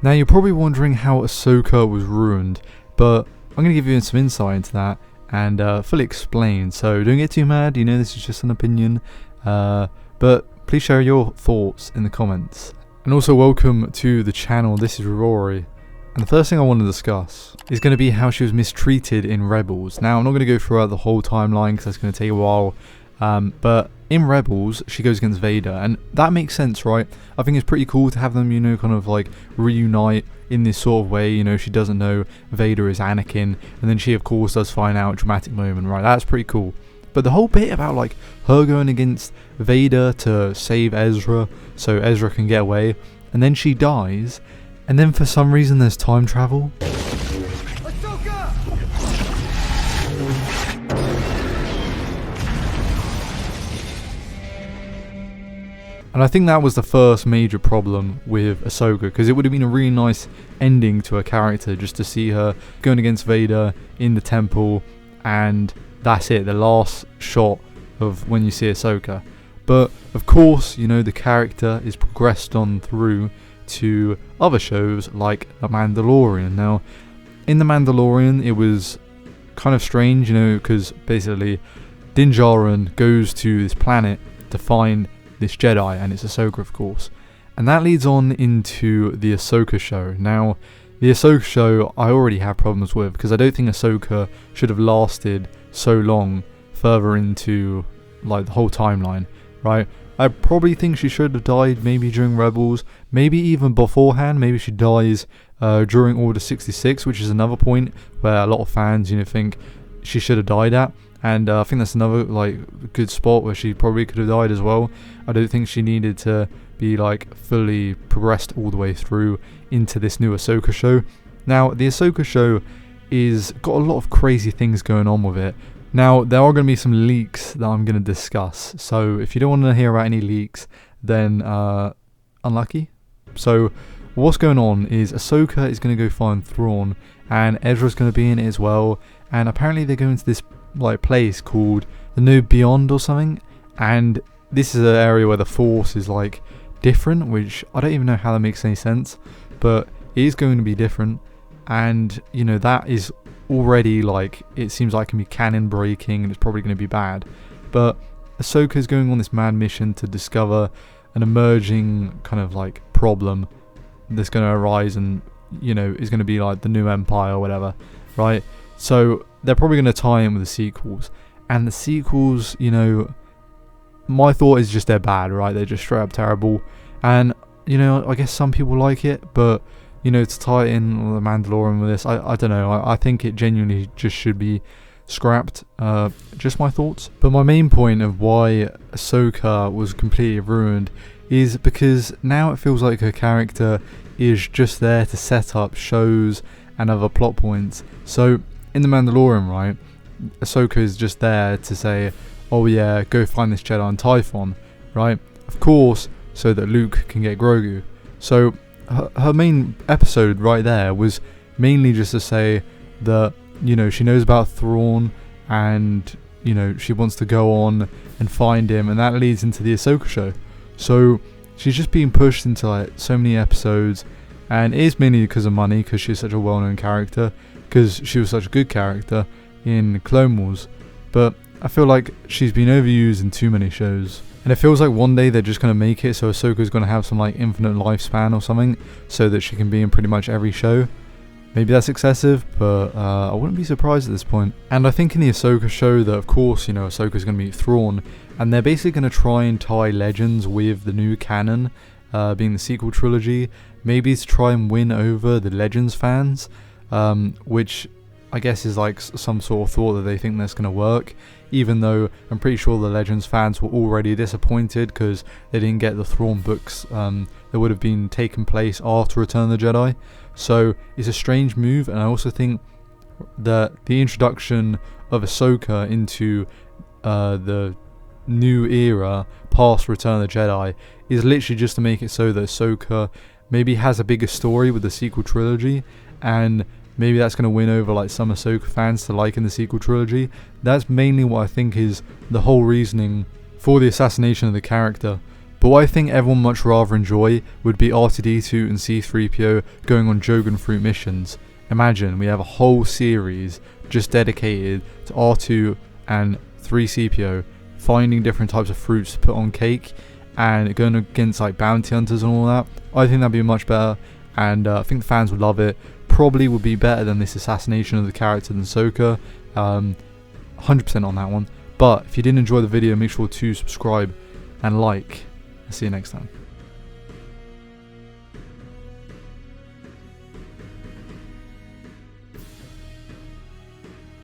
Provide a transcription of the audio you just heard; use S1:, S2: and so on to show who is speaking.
S1: Now you're probably wondering how Ahsoka was ruined, but I'm going to give you some insight into that and fully explain, so don't get too mad, this is just an opinion, but please share your thoughts in the comments. And also welcome to the channel, this is Rory, and the first thing I want to discuss is going to be how she was mistreated in Rebels. Now I'm not going to go throughout the whole timeline because that's going to take a while, but in Rebels she goes against Vader, and that makes sense, right? I think it's pretty cool to have them, kind of like reunite in this sort of way. She doesn't know Vader is Anakin, and then she of course does find out, dramatic moment, right? That's pretty cool. But the whole bit about like her going against Vader to save Ezra so Ezra can get away, and then she dies, and then for some reason there's time travel.
S2: Ahsoka!
S1: And I think that was the first major problem with Ahsoka, because it would have been a really nice ending to her character just to see her going against Vader in the temple, and that's it, the last shot of when you see Ahsoka. But of course, the character is progressed on through to other shows like The Mandalorian. Now, in The Mandalorian, it was kind of strange, because basically Din Djarin goes to this planet to find this Jedi, and it's Ahsoka, of course. And that leads on into the Ahsoka show. Now, the Ahsoka show I already have problems with, because I don't think Ahsoka should have lasted so long further into like the whole timeline, right? I probably think she should have died maybe during Rebels, maybe even beforehand. Maybe she dies during Order 66, which is another point where a lot of fans, think she should have died at. And I think that's another like good spot where she probably could have died as well. I don't think she needed to be like fully progressed all the way through into this new Ahsoka show. Now, the Ahsoka show is got a lot of crazy things going on with it. Now, there are going to be some leaks that I'm going to discuss. So if you don't want to hear about any leaks, then unlucky. So what's going on is Ahsoka is going to go find Thrawn, and Ezra's going to be in it as well. And apparently they're going to this like place called the New Beyond or something, and this is an area where the Force is like different, which I don't even know how that makes any sense, but it is going to be different. And that is already like, it seems like it can be canon breaking, and it's probably going to be bad. But Ahsoka is going on this mad mission to discover an emerging kind of like problem that's going to arise, and is going to be like the new empire or whatever, right? So they're probably going to tie in with the sequels, and the sequels, my thought is just they're bad, right? They're just straight up terrible, and I guess some people like it, but to tie in The Mandalorian with this, I don't know, I think it genuinely just should be scrapped. Just my thoughts. But my main point of why Ahsoka was completely ruined is because now it feels like her character is just there to set up shows and other plot points. So in The Mandalorian, right, Ahsoka is just there to say, oh yeah, go find this Jedi on Typhon, right? Of course, so that Luke can get Grogu. So her main episode right there was mainly just to say that, she knows about Thrawn, and, she wants to go on and find him, and that leads into the Ahsoka show. So she's just being pushed into like so many episodes, and it is mainly because of money, because she's such a well-known character, because she was such a good character in Clone Wars. But I feel like she's been overused in too many shows, and it feels like one day they're just going to make it so Ahsoka's going to have some like infinite lifespan or something, so that she can be in pretty much every show. Maybe that's excessive, but I wouldn't be surprised at this point. And I think in the Ahsoka show that, of course, Ahsoka's going to meet Thrawn, and they're basically going to try and tie Legends with the new canon, being the sequel trilogy, maybe to try and win over the Legends fans, which I guess is like some sort of thought that they think that's going to work, even though I'm pretty sure the Legends fans were already disappointed because they didn't get the Thrawn books that would have been taken place after Return of the Jedi. So it's a strange move, and I also think that the introduction of Ahsoka into the new era past Return of the Jedi is literally just to make it so that Ahsoka maybe has a bigger story with the sequel trilogy, and maybe that's going to win over like some Ahsoka fans to like in the sequel trilogy. That's mainly what I think is the whole reasoning for the assassination of the character. But what I think everyone much rather enjoy would be R2-D2 and C-3PO going on Jogan fruit missions. Imagine we have a whole series just dedicated to R2 and 3CPO finding different types of fruits to put on cake and going against like bounty hunters and all that. I think that'd be much better, and I think the fans would love it. Probably would be better than this assassination of the character than Ahsoka. 100% on that one. But if you did enjoy the video, make sure to subscribe and like. I'll see you next time.